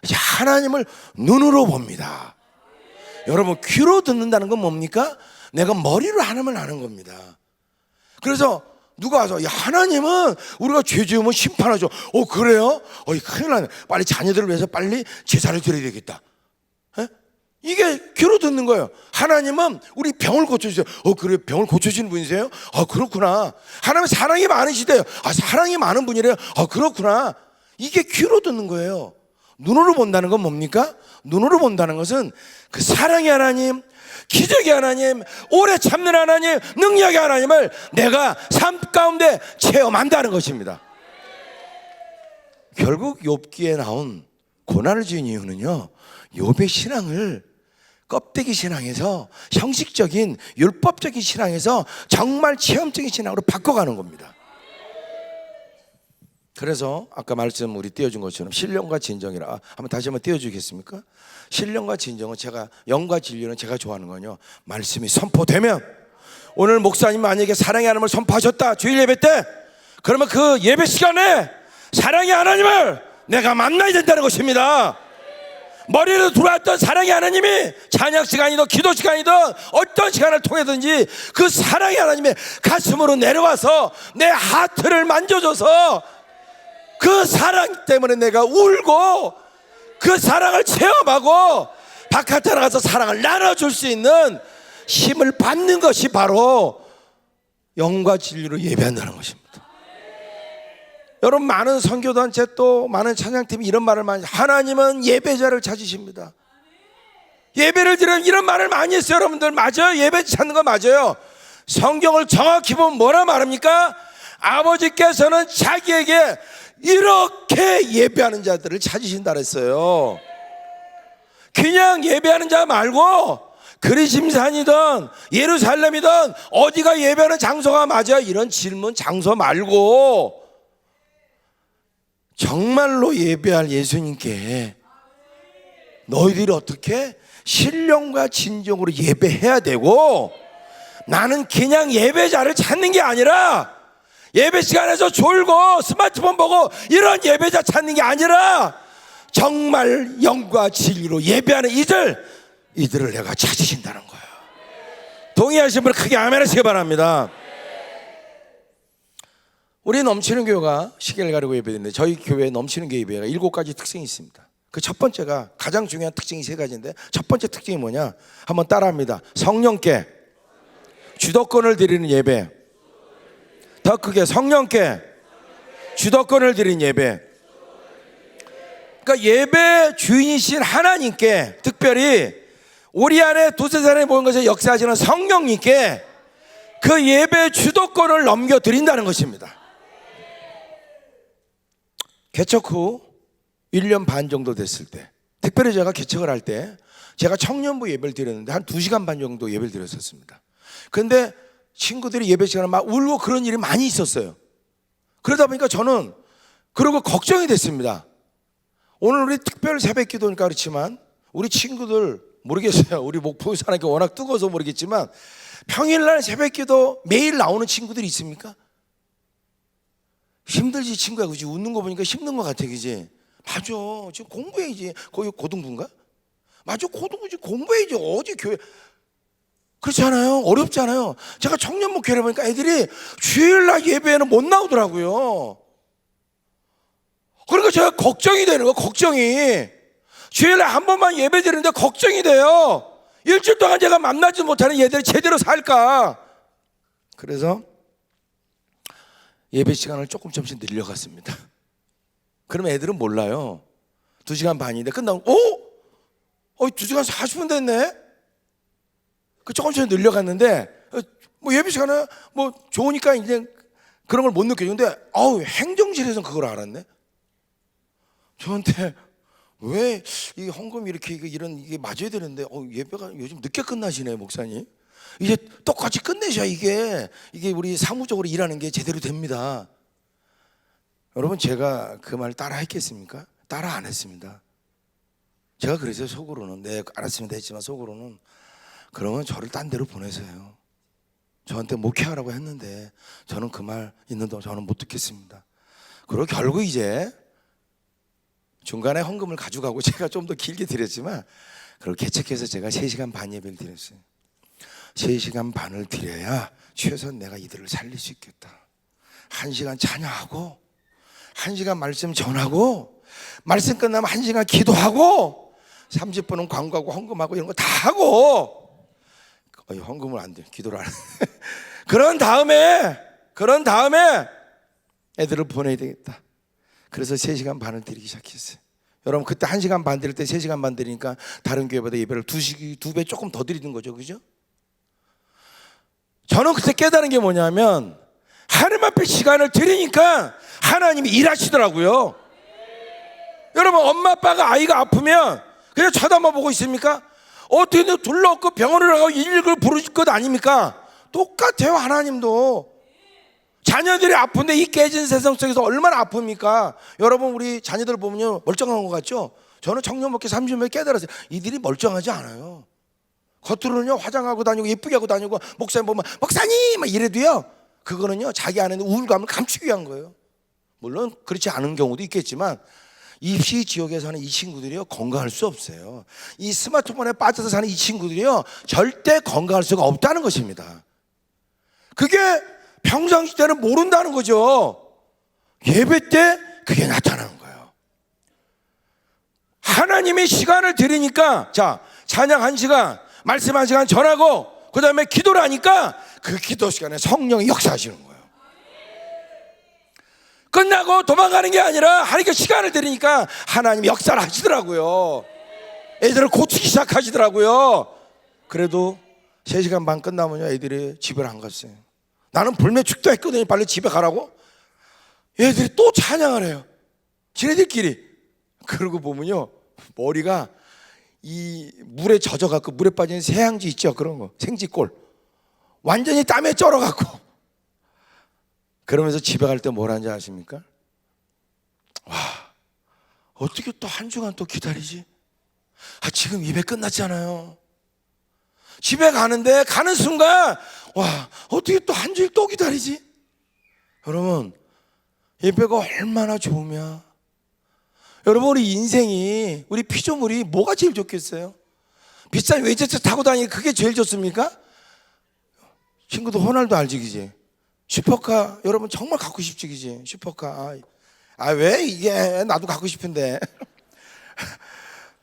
이제 하나님을 눈으로 봅니다. 여러분 귀로 듣는다는 건 뭡니까? 내가 머리로 하나님을 아는 겁니다. 그래서 누가 와서 야 하나님은 우리가 죄 지으면 심판하죠. 그래요? 큰일 나네. 빨리 자녀들을 위해서 빨리 제사를 드려야 되겠다. 에? 이게 귀로 듣는 거예요. 하나님은 우리 병을 고쳐주세요. 그래, 병을 고쳐주시는 분이세요? 그렇구나. 하나님은 사랑이 많으시대요. 사랑이 많은 분이래요. 그렇구나. 이게 귀로 듣는 거예요. 눈으로 본다는 건 뭡니까? 눈으로 본다는 것은 그 사랑의 하나님, 기적의 하나님, 오래 참는 하나님, 능력의 하나님을 내가 삶 가운데 체험한다는 것입니다. 결국 욥기에 나온 고난을 지은 이유는요, 욥의 신앙을 껍데기 신앙에서 형식적인 율법적인 신앙에서 정말 체험적인 신앙으로 바꿔가는 겁니다. 그래서 아까 말씀 우리 띄워준 것처럼 신령과 진정이라, 한번 다시 한번 띄워주겠습니까? 신령과 진정은, 제가 영과 진리는 제가 좋아하는 건요, 말씀이 선포되면, 오늘 목사님 만약에 사랑의 하나님을 선포하셨다, 주일 예배 때, 그러면 그 예배 시간에 사랑의 하나님을 내가 만나야 된다는 것입니다. 머리로 들어왔던 사랑의 하나님이 찬양 시간이든 기도 시간이든 어떤 시간을 통해든지 그 사랑의 하나님의 가슴으로 내려와서 내 하트를 만져줘서 그 사랑 때문에 내가 울고 그 사랑을 체험하고 바깥에 나가서 사랑을 나눠줄 수 있는 힘을 받는 것이 바로 영과 진리로 예배한다는 것입니다. 여러분, 많은 선교단체 또 많은 찬양팀이 이런 말을 많이, 하나님은 예배자를 찾으십니다. 예배를 드리면 이런 말을 많이 했어요. 여러분들 맞아요? 예배 찾는 거 맞아요. 성경을 정확히 보면 뭐라 말합니까? 아버지께서는 자기에게 이렇게 예배하는 자들을 찾으신다 그랬어요. 그냥 예배하는 자 말고 그리심산이든 예루살렘이든 어디가 예배하는 장소가 맞아요? 이런 질문 장소 말고 정말로 예배할 예수님께 너희들이 어떻게 신령과 진정으로 예배해야 되고, 나는 그냥 예배자를 찾는 게 아니라 예배 시간에서 졸고 스마트폰 보고 이런 예배자 찾는 게 아니라 정말 영과 진리로 예배하는 이들을 내가 찾으신다는 거예요. 동의하시는 분 크게 아멘 하시기 바랍니다. 우리 넘치는 교회가 시계를 가리고 예배드리는데, 저희 교회 넘치는 교회 예배가 7가지 특징이 있습니다. 그 첫 번째가, 가장 중요한 특징이 3가지인데, 첫 번째 특징이 뭐냐? 한번 따라합니다. 성령께 주도권을 드리는 예배. 더 크게, 성령께 주도권을 드리는 예배. 그러니까 예배 주인이신 하나님께, 특별히 우리 안에 두세 사람이 모인 것에 역사하시는 성령님께 그 예배 주도권을 넘겨드린다는 것입니다. 개척 후 1년 반 정도 됐을 때, 특별히 제가 개척을 할 때 제가 청년부 예배를 드렸는데 한 2시간 반 정도 예배를 드렸었습니다. 그런데 친구들이 예배 시간에 막 울고 그런 일이 많이 있었어요. 그러다 보니까 저는 그러고 걱정이 됐습니다. 오늘 우리 특별 새벽 기도니까 그렇지만 우리 친구들 모르겠어요. 우리 목포 사람이 워낙 뜨거워서 모르겠지만 평일날 새벽 기도 매일 나오는 친구들이 있습니까? 힘들지 친구야, 그지? 웃는 거 보니까 힘든 것 같아, 그지? 맞아, 지금 공부해야지. 거기 고등부인가? 맞아, 고등부지. 공부해야지. 어디 교회, 그렇잖아요. 어렵잖아요. 제가 청년목회를 보니까 애들이 주일날 예배에는 못 나오더라고요. 그러니까 제가 걱정이 되는 거예요. 걱정이. 주일날 한 번만 예배 드리는데 걱정이 돼요. 일주일 동안 제가 만나지 못하는 얘들이 제대로 살까. 그래서 예배 시간을 조금씩 늘려갔습니다. 그러면 애들은 몰라요. 2시간 반인데 끝나고 2시간 40분 됐네. 그 조금씩 늘려갔는데 뭐 예배 시간에 뭐 좋으니까 이제 그런 걸 못 느껴지는데 행정실에서는 그걸 알았네. 저한테 왜 이 헌금 이렇게 이게 맞아야 되는데 예배가 요즘 늦게 끝나시네, 목사님. 이제 똑같이 끝내셔야 이게 우리 사무적으로 일하는 게 제대로 됩니다. 여러분, 제가 그 말 따라 했겠습니까? 따라 안 했습니다. 제가 그래서 속으로는, 네 알았습니다 했지만 속으로는, 그러면 저를 딴 데로 보내세요. 저한테 목회하라고 했는데 저는 그 말 있는 동안 저는 못 듣겠습니다. 그리고 결국 이제 중간에 헌금을 가져가고 제가 좀 더 길게 드렸지만 그걸 개척해서 제가 3시간 반 예배를 드렸어요. 3시간 반을 드려야 최소한 내가 이들을 살릴 수 있겠다. 1시간 찬양하고 1시간 말씀 전하고 말씀 끝나면 1시간 기도하고 30분은 광고하고 헌금하고 이런 거 다 하고, 헌금은 안 돼. 기도를 안 해. 그런 다음에 애들을 보내야 되겠다. 그래서 3시간 반을 드리기 시작했어요. 여러분, 그때 1시간 반 드릴 때 3시간 반 드리니까 다른 교회보다 예배를 2배 조금 더 드리는 거죠. 그죠? 저는 그때 깨달은 게 뭐냐면, 하나님 앞에 시간을 드리니까 하나님이 일하시더라고요. 여러분, 엄마 아빠가 아이가 아프면 그냥 쳐다만 보고 있습니까? 어떻게 둘러엎고 병원을 가고 일을 부를 것 아닙니까? 똑같아요. 하나님도 자녀들이 아픈데 이 깨진 세상 속에서 얼마나 아픕니까? 여러분, 우리 자녀들 보면요 멀쩡한 것 같죠? 저는 청년 목회 30년에 깨달았어요. 이들이 멀쩡하지 않아요. 겉으로는요 화장하고 다니고 예쁘게 하고 다니고, 목사님 보면 목사님 막 이래도요, 그거는요 자기 안에 있는 우울감을 감추기 위한 거예요. 물론 그렇지 않은 경우도 있겠지만, 입시 지역에 사는 이 친구들이요 건강할 수 없어요. 이 스마트폰에 빠져서 사는 이 친구들이요 절대 건강할 수가 없다는 것입니다. 그게 평상시 때는 모른다는 거죠. 예배 때 그게 나타나는 거예요. 하나님의 시간을 드리니까, 자, 찬양 1시간, 말씀 1시간 전하고 그 다음에 기도를 하니까 그 기도 시간에 성령이 역사하시는 거예요. 끝나고 도망가는 게 아니라 하나님께 시간을 드리니까 하나님이 역사를 하시더라고요. 애들을 고치기 시작하시더라고요. 그래도 3시간 반 끝나면요 애들이 집을 안 갔어요. 나는 불매축도 했거든요. 빨리 집에 가라고. 애들이 또 찬양을 해요. 지네들끼리. 그러고 보면요 머리가 이 물에 젖어갖고, 물에 빠진 새향지 있죠, 그런 거, 생쥐꼴, 완전히 땀에 쩔어갖고. 그러면서 집에 갈 때 뭘 하는지 아십니까? 와, 어떻게 또 1주간 또 기다리지? 지금 예배 끝났잖아요. 집에 가는데 가는 순간, 와, 어떻게 또 1주일 또 기다리지? 여러분, 예배가 얼마나 좋으면, 여러분, 우리 인생이, 우리 피조물이 뭐가 제일 좋겠어요? 비싼 외제차 타고 다니기 그게 제일 좋습니까? 친구도 호날두 알지, 그지? 슈퍼카 여러분 정말 갖고 싶지, 그지? 슈퍼카. 왜 이게 나도 갖고 싶은데.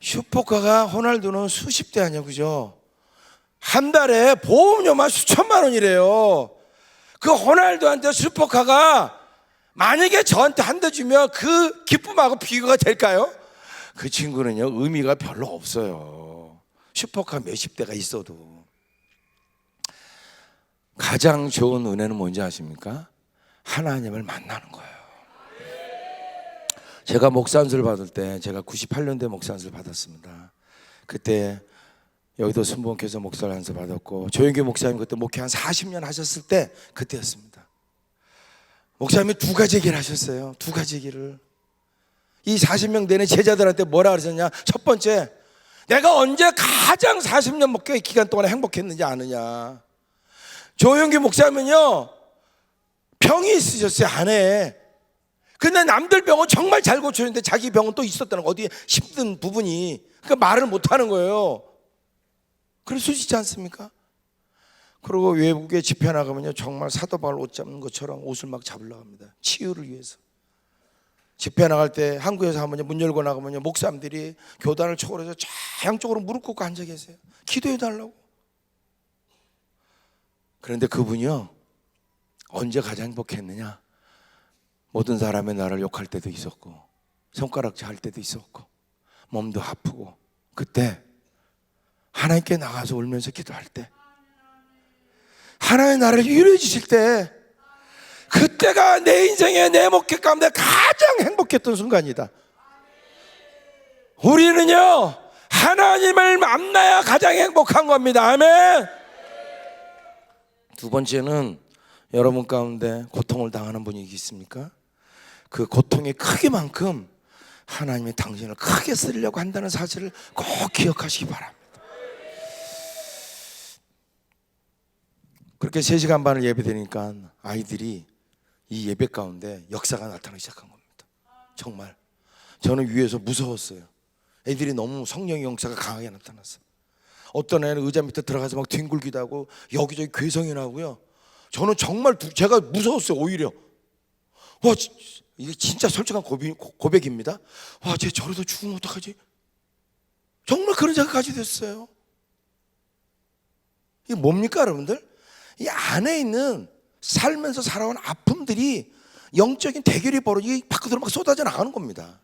슈퍼카가 호날두는 수십 대 아니야, 그죠? 한 달에 보험료만 수천만 원이래요. 그 호날두한테 슈퍼카가 만약에 저한테 한 대 주면 그 기쁨하고 비교가 될까요? 그 친구는요 의미가 별로 없어요. 슈퍼카 몇십 대가 있어도. 가장 좋은 은혜는 뭔지 아십니까? 하나님을 만나는 거예요. 제가 목사 안수를 받을 때, 제가 98년도에 목사 안수를 받았습니다. 그때 여의도 순복음교회에서 목사 안수 받았고, 조영규 목사님 그때 목회 한 40년 하셨을 때 그때였습니다. 목사님이 2가지 얘기를 하셨어요. 2가지 얘기를. 이 40명 되는 제자들한테 뭐라 그러셨냐? 첫 번째, 내가 언제 가장 40년 목회 기간 동안에 행복했는지 아느냐? 조영규 목사님은요 병이 있으셨어요, 안에. 근데 남들 병은 정말 잘 고쳤는데 자기 병은 또 있었다는 거, 어디에 힘든 부분이. 그러니까 말을 못하는 거예요. 그럴 수 있지 않습니까? 그리고 외국에 집회 나가면요 정말 사도바울 옷 잡는 것처럼 옷을 막 잡으려고 합니다. 치유를 위해서. 집회 나갈 때 한국에서 하면요 문 열고 나가면요 목사님들이 교단을 초월해서 양쪽으로 무릎 꿇고 앉아 계세요. 기도해 달라고. 그런데 그분이요 언제 가장 행복했느냐? 모든 사람의 나를 욕할 때도 있었고, 손가락질 할 때도 있었고, 몸도 아프고, 그때 하나님께 나가서 울면서 기도할 때, 하나님 나를 위로해 주실 때, 그때가 내 인생의 내 목회 가운데 가장 행복했던 순간이다. 우리는요 하나님을 만나야 가장 행복한 겁니다. 아멘. 2번째는, 여러분 가운데 고통을 당하는 분이 있습니까? 그 고통의 크기만큼 하나님이 당신을 크게 쓰려고 한다는 사실을 꼭 기억하시기 바랍니다. 그렇게 3시간 반을 예배드리니까 아이들이 이 예배 가운데 역사가 나타나기 시작한 겁니다. 정말 저는 위에서 무서웠어요. 애들이 너무 성령의 역사가 강하게 나타났어요. 어떤 애는 의자 밑에 들어가서 막 뒹굴기도 하고 여기저기 괴성이 나고요. 저는 정말 제가 무서웠어요. 오히려 와, 이게 진짜 솔직한 고백입니다. 와, 쟤 저러다 죽으면 어떡하지? 정말 그런 생각까지 됐어요. 이게 뭡니까 여러분들? 이 안에 있는 살면서 살아온 아픔들이 영적인 대결이 벌어지기 밖으로 막 쏟아져 나가는 겁니다.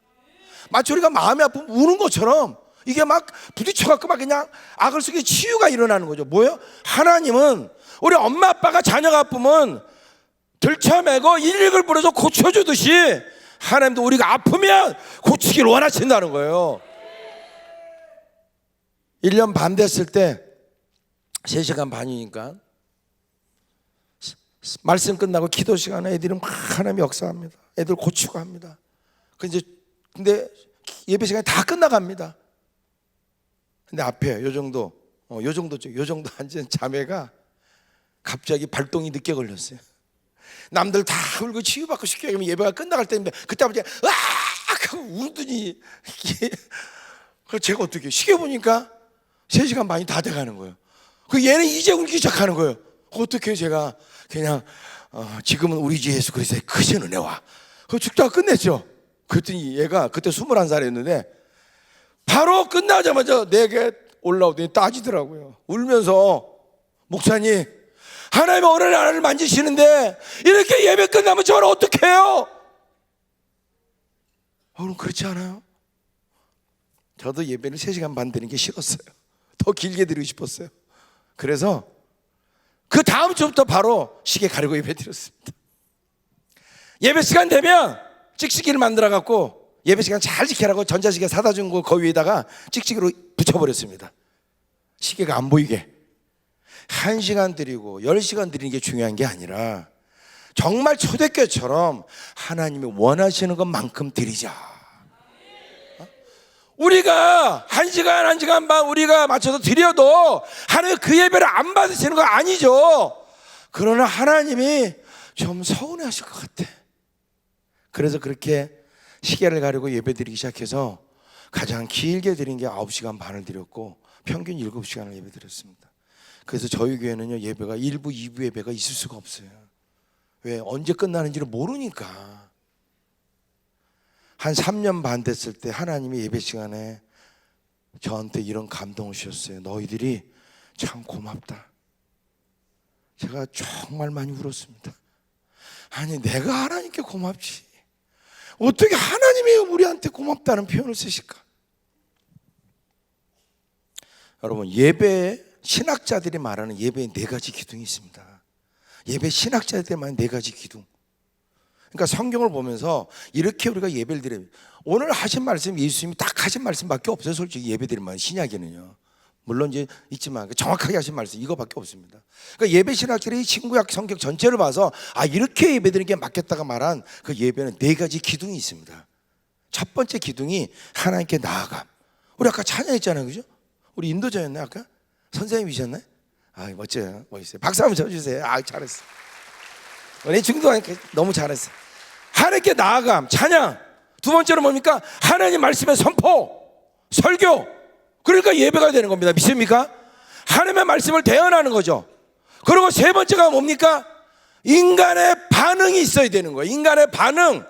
마치 우리가 마음이 아프면 우는 것처럼 이게 막 부딪혀갖고 막 그냥 악을 속에 치유가 일어나는 거죠. 뭐예요? 하나님은 우리 엄마 아빠가 자녀가 아프면 들쳐매고 일릭을 부려서 고쳐주듯이 하나님도 우리가 아프면 고치길 원하신다는 거예요. 1년 반 됐을 때 3시간 반이니까 말씀 끝나고 기도 시간에 애들은 막 하나님 역사합니다. 애들 고치고 합니다. 근데 예배 시간이 다 끝나갑니다. 근데 앞에 요 정도 앉은 자매가 갑자기 발동이 늦게 걸렸어요. 남들 다 울고 치유받고 쉽게 하면 예배가 끝나갈 때인데 그때부터 으악 하고 울더니 그래서 제가 어떻게 시계 보니까 3시간 반이 다 돼가는 거예요. 그 얘는 이제 울기 시작하는 거예요. 어떻게 제가 그냥 지금은 우리 주 예수 그리스도의 크신 은혜와 그 죽다가 끝냈죠. 그랬더니 얘가 그때 21살이었는데 바로 끝나자마자 내게 올라오더니 따지더라고요. 울면서 목사님 하나님의 어린 나를 만지시는데 이렇게 예배 끝나면 저를 어떻게 해요? 그럼 그렇지 않아요? 저도 예배를 3시간 반 드리는 게 싫었어요. 더 길게 드리고 싶었어요. 그래서 그 다음 주부터 바로 시계 가리고 예배 드렸습니다. 예배 시간 되면 찍찍이를 만들어 갖고 예배 시간 잘 지키라고 전자시계 사다 준 거 그 위에다가 찍찍이로 붙여버렸습니다. 시계가 안 보이게. 1시간 드리고 10시간 드리는 게 중요한 게 아니라 정말 초대교회처럼 하나님이 원하시는 것만큼 드리자. 우리가 1시간 반 우리가 맞춰서 드려도 하나님 그 예배를 안 받으시는 거 아니죠. 그러나 하나님이 좀 서운해하실 것 같아. 그래서 그렇게 시계를 가리고 예배 드리기 시작해서 가장 길게 드린 게 9시간 반을 드렸고 평균 7시간을 예배 드렸습니다. 그래서 저희 교회는요 예배가 1부, 2부 예배가 있을 수가 없어요. 왜? 언제 끝나는지를 모르니까. 한 3년 반 됐을 때 하나님이 예배 시간에 저한테 이런 감동을 주셨어요. 너희들이 참 고맙다. 제가 정말 많이 울었습니다. 아니 내가 하나님께 고맙지 어떻게 하나님이 우리한테 고맙다는 표현을 쓰실까? 여러분 예배에 신학자들이 말하는 예배에 4가지 기둥이 있습니다. 예배 신학자들이 말하는 4가지 기둥. 그러니까 성경을 보면서 이렇게 우리가 예배를 드려요. 오늘 하신 말씀 예수님이 딱 하신 말씀밖에 없어요. 솔직히 예배 드릴 만한 신약에는요. 물론 이제 있지만 정확하게 하신 말씀 이거밖에 없습니다. 그러니까 예배 신학자들이 신구약 성경 전체를 봐서 이렇게 예배 드리는 게 맞겠다가 말한 그 예배는 4가지 기둥이 있습니다. 첫 번째 기둥이 하나님께 나아감. 우리 아까 찬양했잖아요, 그죠? 우리 인도자였나요 아까? 선생님이셨나요? 멋져요. 멋있어요. 박수 한번 쳐주세요. 잘했어. 우리 중도하니까 너무 잘했어. 하나님께 나아감, 찬양. 두 번째로 뭡니까? 하나님 말씀의 선포, 설교. 그러니까 예배가 되는 겁니다. 믿습니까? 하나님의 말씀을 대언하는 거죠. 그리고 세 번째가 뭡니까? 인간의 반응이 있어야 되는 거예요. 인간의 반응.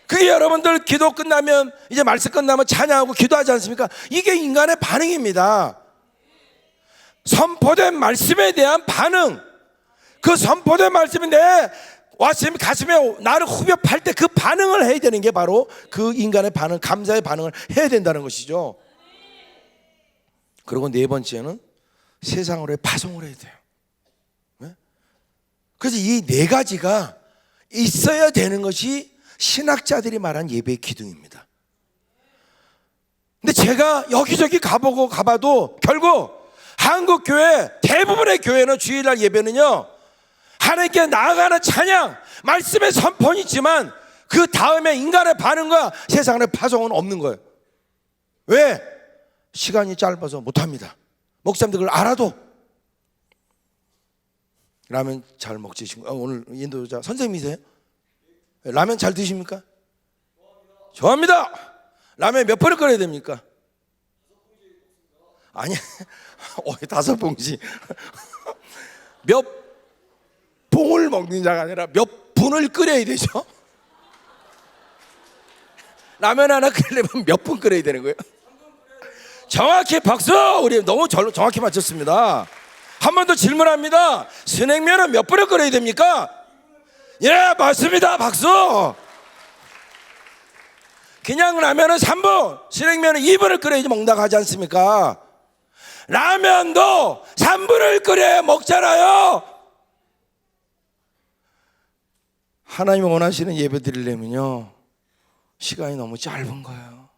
그게 여러분들 기도 끝나면 이제 말씀 끝나면 찬양하고 기도하지 않습니까? 이게 인간의 반응입니다. 선포된 말씀에 대한 반응. 그 선포된 말씀이 내 가슴에 나를 후벼 팔 때 그 반응을 해야 되는 게 바로 그 인간의 반응, 감사의 반응을 해야 된다는 것이죠. 그리고 네 번째는 세상으로의 파송을 해야 돼요. 네? 그래서 이 4가지가 있어야 되는 것이 신학자들이 말한 예배의 기둥입니다. 근데 제가 여기저기 가봐도 결국 한국 교회 대부분의 교회는 주일날 예배는요 하나님께 나아가는 찬양, 말씀의 선포는 있지만 그 다음에 인간의 반응과 세상의 파송은 없는 거예요. 왜? 시간이 짧아서 못합니다. 목사님들 그걸 알아도. 라면 잘 먹지? 오늘 인도자 선생님이세요? 라면 잘 드십니까? 좋아합니다. 라면 몇 번을 끓여야 됩니까? 아니 5봉지 몇 봉을 먹는 자가 아니라 몇 분을 끓여야 되죠. 라면 하나 끓이려면 몇 분 끓여야 되는 거예요? 정확히 박수. 우리 너무 정확히 맞췄습니다. 한 번 더 질문합니다. 스낵면은 몇 분을 끓여야 됩니까? 예, 맞습니다. 박수. 그냥 라면은 3분, 스낵면은 2분을 끓여야지 먹는다고 하지 않습니까? 라면도 3분을 끓여야 먹잖아요. 하나님이 원하시는 예배 드리려면요, 시간이 너무 짧은 거예요.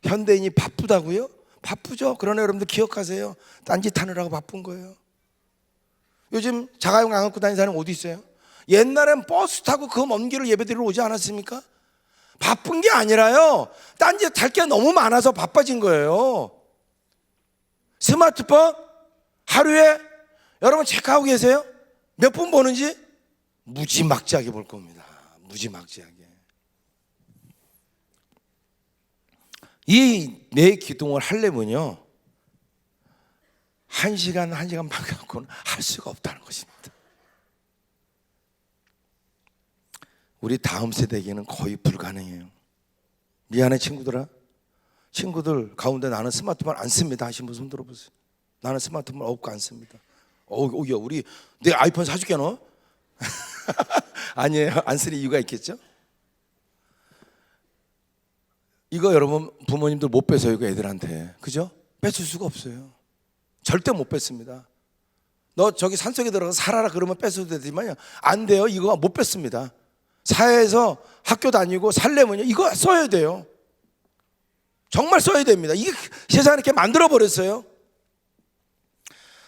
현대인이 바쁘다고요? 바쁘죠. 그러나 여러분들 기억하세요. 딴짓 하느라고 바쁜 거예요. 요즘 자가용 안 갖고 다니는 사람 어디 있어요? 옛날엔 버스 타고 그 먼 길을 예배드리러 오지 않았습니까? 바쁜 게 아니라요, 딴짓 할 게 너무 많아서 바빠진 거예요. 스마트폰 하루에 여러분 체크하고 계세요? 몇 분 보는지? 무지막지하게 볼 겁니다. 무지막지하게. 이 내 기둥을 하려면요, 1시간 반 갖고는 할 수가 없다는 것입니다. 우리 다음 세대에게는 거의 불가능해요. 미안해 친구들아. 친구들 가운데 나는 스마트폰 안 씁니다 하신 분 손 들어보세요. 나는 스마트폰 없고 안 씁니다. 야, 우리 내 아이폰 사줄게 너. 아니에요. 안 쓰는 이유가 있겠죠. 이거 여러분 부모님들 못 뺏어요. 이거 애들한테. 그죠? 뺏을 수가 없어요. 절대 못 뺏습니다. 너 저기 산속에 들어가서 살아라 그러면 뺏어도 되지만요, 안 돼요. 이거 못 뺏습니다. 사회에서 학교 다니고 살려면요, 이거 써야 돼요. 정말 써야 됩니다. 이게 세상을 이렇게 만들어 버렸어요.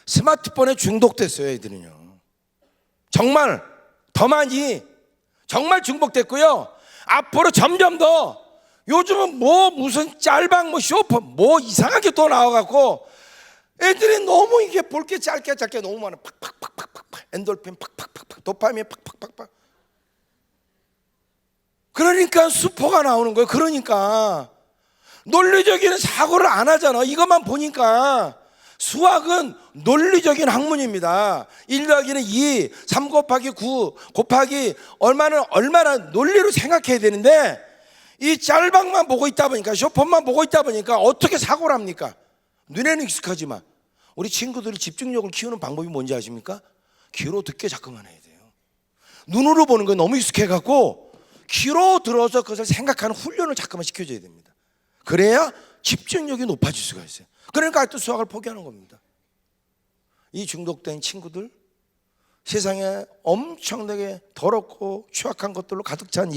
스마트폰에 중독됐어요, 애들은요. 정말 더 많이 정말 중독됐고요. 앞으로 점점 더 요즘은 무슨 짤방 쇼파 이상하게 또 나와갖고 애들이 너무 이게 볼 게 짧게 너무 많아. 팍팍팍팍팍 엔돌핀 팍팍팍팍 도파민 팍팍팍팍. 그러니까 수포가 나오는 거예요. 그러니까 논리적인 사고를 안 하잖아. 이것만 보니까. 수학은 논리적인 학문입니다. 1 더하기는 2, 3 곱하기 9 곱하기 얼마나 논리로 생각해야 되는데, 이 짤방만 보고 있다 보니까, 쇼폰만 보고 있다 보니까 어떻게 사고를 합니까? 눈에는 익숙하지만. 우리 친구들이 집중력을 키우는 방법이 뭔지 아십니까? 귀로 듣게 자꾸만 해야 돼요. 눈으로 보는 건 너무 익숙해갖고 귀로 들어서 그것을 생각하는 훈련을 자꾸만 시켜줘야 됩니다. 그래야 집중력이 높아질 수가 있어요. 그러니까 또 수학을 포기하는 겁니다. 이 중독된 친구들, 세상에 엄청나게 더럽고 추악한 것들로 가득 찬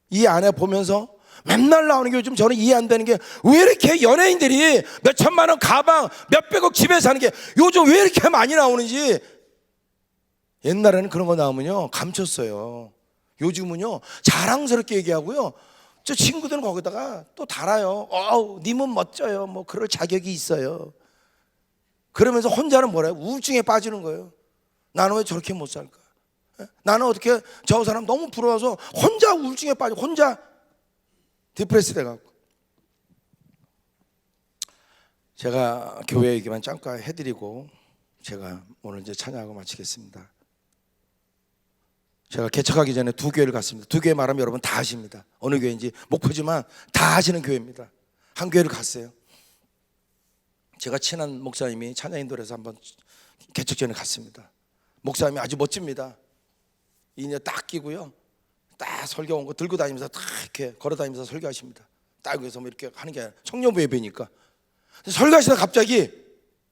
이 안에 보면서 맨날 나오는 게, 요즘 저는 이해 안 되는 게, 왜 이렇게 연예인들이 몇 천만 원 가방, 몇백억 집에 사는 게 요즘 왜 이렇게 많이 나오는지. 옛날에는 그런 거 나오면요 감췄어요. 요즘은요 자랑스럽게 얘기하고요, 저 친구들은 거기다가 또 달아요. 님은 멋져요. 그럴 자격이 있어요. 그러면서 혼자는 뭐래요? 우울증에 빠지는 거예요. 나는 왜 저렇게 못 살까? 나는 어떻게 저 사람 너무 부러워서 혼자 우울증에 빠져, 혼자 디프레스 돼갖고. 제가 교회 얘기만 잠깐 해드리고 제가 오늘 이제 찬양하고 마치겠습니다. 제가 개척하기 전에 2교회를 갔습니다. 2교회 말하면 여러분 다 아십니다. 어느 교회인지. 목포지만 다 아시는 교회입니다. 한 교회를 갔어요. 제가 친한 목사님이 찬양 인도해서 한번 개척 전에 갔습니다. 목사님이 아주 멋집니다. 이녀 딱 끼고요, 딱 설교 온 거 들고 다니면서 딱 이렇게 걸어 다니면서 설교하십니다. 딱 여기서 이렇게 하는 게 아니라 청년부 예배니까. 설교하시다 갑자기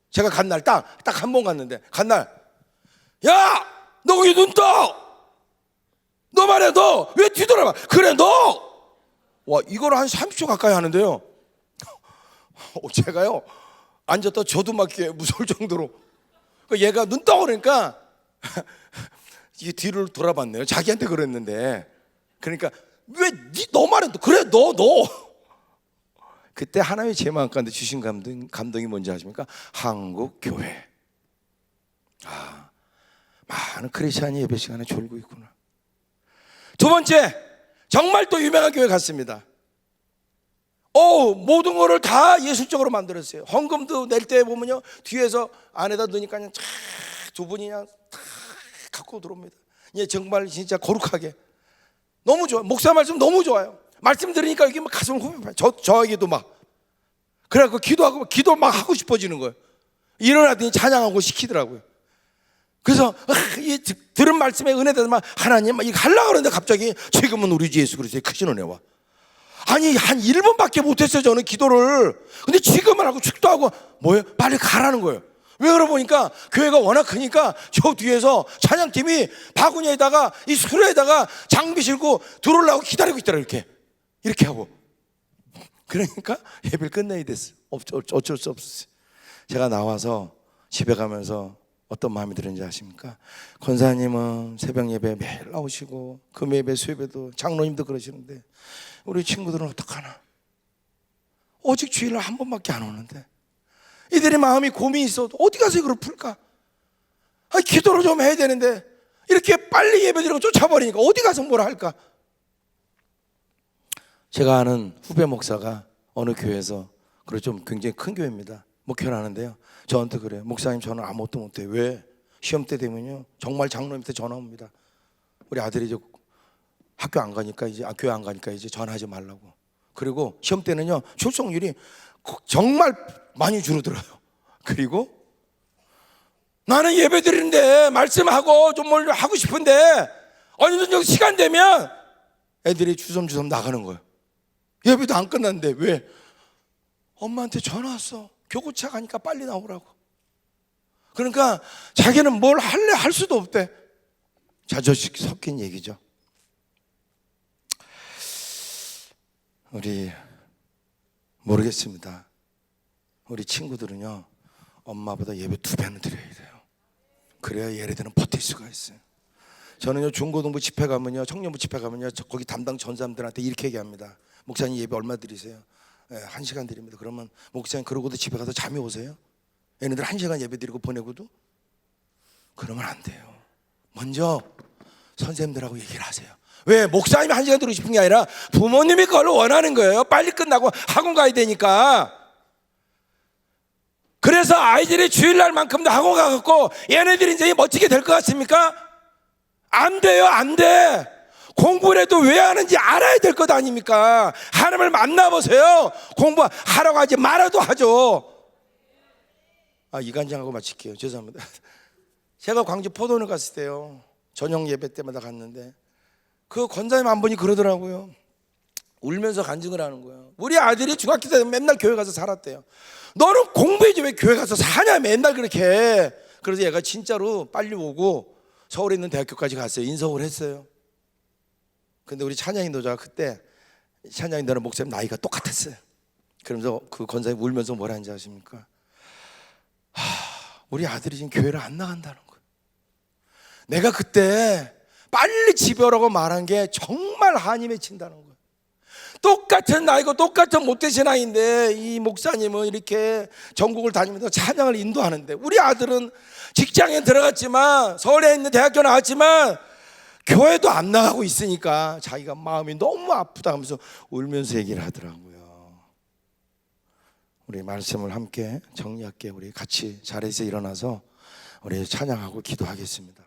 제가 간 날 딱 한 번 갔는데, 간 날, 야, 너 거기 눈 떠! 너 말이야, 너 왜 뒤돌아봐? 그래, 너! 와, 이걸 한 30초 가까이 하는데요. 제가요 앉았다 저도 막 이렇게 무서울 정도로. 얘가 눈 떠 그러니까 이게 뒤를 돌아봤네요. 자기한테 그랬는데. 그러니까 왜 너 말은 그래, 너 그때 하나님이 제 마음 가운데 주신 감동이 뭔지 아십니까? 한국 교회. 많은 크리스찬이 예배 시간에 졸고 있구나. 두 번째, 정말 또 유명한 교회 갔습니다. 모든 거를 다 예술적으로 만들었어요. 헌금도 낼 때 보면요, 뒤에서 안에다 넣으니까 그냥 두 분이 그냥 다 갖고 들어옵니다. 정말 진짜 거룩하게. 너무 좋아요. 목사 말씀 너무 좋아요. 말씀 들으니까 여기 막 가슴을 후벼파요. 저에게도 막. 그래갖고 기도 막 하고 싶어지는 거예요. 일어나더니 찬양하고 시키더라고요. 그래서 이 들은 말씀에 은혜되면 하나님 이거 하려고 그러는데 갑자기 지금은 우리 주 예수 그리스도의 크신 은혜와, 아니 한 1분밖에 못했어요 저는 기도를. 근데 지금은 하고 축도하고 뭐예요? 빨리 가라는 거예요. 왜 그러 보니까 교회가 워낙 크니까 저 뒤에서 찬양팀이 바구니에다가 이 수레에다가 장비 싣고 들어오려고 기다리고 있더라. 이렇게 하고. 그러니까 예배를 끝내야 됐어요. 어쩔 수 없었어요. 제가 나와서 집에 가면서 어떤 마음이 드는지 아십니까? 권사님은 새벽 예배 매일 나오시고 금요 예배 수요예배도 장로님도 그러시는데 우리 친구들은 어떡하나? 오직 주일날 한 번밖에 안 오는데 이들의 마음이 고민이 있어도 어디 가서 이걸 풀까? 기도를 좀 해야 되는데 이렇게 빨리 예배드리고 쫓아버리니까 어디 가서 뭘 할까? 제가 아는 후배 목사가 어느 교회에서, 그리고 좀 굉장히 큰 교회입니다, 목회를 하는데요, 저한테 그래요. 목사님 저는 아무것도 못해요. 왜? 시험 때 되면요 정말 장로님한테 전화 옵니다. 우리 아들이 이제 학교 안 가니까 이제 교회 안 가니까 이제 전화하지 말라고. 그리고 시험 때는요 출석률이 정말 많이 줄어들어요. 그리고 나는 예배 드리는데 말씀하고 좀 뭘 하고 싶은데 어느 정도 시간 되면 애들이 주섬주섬 나가는 거예요. 예배도 안 끝났는데 왜? 엄마한테 전화 왔어. 교구차 가니까 빨리 나오라고. 그러니까 자기는 뭘 할래 할 수도 없대. 자존심 섞인 얘기죠. 우리 모르겠습니다. 우리 친구들은요 엄마보다 예배 2배는 드려야 돼요. 그래야 얘네들은 버틸 수가 있어요. 저는요 중고등부 집회 가면요, 청년부 집회 가면요, 거기 담당 전사님들한테 이렇게 얘기합니다. 목사님 예배 얼마 드리세요? 1시간 드립니다. 그러면 목사님 그러고도 집에 가서 잠이 오세요? 얘네들 1시간 예배 드리고 보내고도? 그러면 안 돼요. 먼저 선생님들하고 얘기를 하세요. 왜? 목사님이 1시간 들고 싶은 게 아니라 부모님이 그걸 원하는 거예요. 빨리 끝나고 학원 가야 되니까. 그래서 아이들이 주일날만큼도 학원 가갖고 얘네들이 이제 멋지게 될 것 같습니까? 안 돼요. 안 돼. 공부를 해도 왜 하는지 알아야 될 것 아닙니까? 하나님을 만나보세요. 공부하라고 하지 말아도 하죠. 이간장하고 마칠게요. 죄송합니다. 제가 광주 포도원을 갔을 때요, 저녁 예배 때마다 갔는데 그 권사님 한 분이 그러더라고요. 울면서 간증을 하는 거예요. 우리 아들이 중학교 때 맨날 교회 가서 살았대요. 너는 공부해야지 왜 교회 가서 사냐 맨날 그렇게 해. 그래서 얘가 진짜로 빨리 오고 서울에 있는 대학교까지 갔어요. 인서울 했어요. 근데 우리 찬양인도자가 그때 찬양인도는 목사님 나이가 똑같았어요. 그러면서 그 권사님 울면서 뭐라 하는지 아십니까? 우리 아들이 지금 교회를 안 나간다는 거예요. 내가 그때 빨리 집에 오라고 말한 게 정말 한이 맺힌다는 거예요. 똑같은 나이고 똑같은 못되신 아이인데 이 목사님은 이렇게 전국을 다니면서 찬양을 인도하는데 우리 아들은 직장에 들어갔지만 서울에 있는 대학교 나왔지만 교회도 안 나가고 있으니까 자기가 마음이 너무 아프다 하면서 울면서 얘기를 하더라고요. 우리 말씀을 함께 정리할게요. 우리 같이 자리에서 일어나서 우리 찬양하고 기도하겠습니다.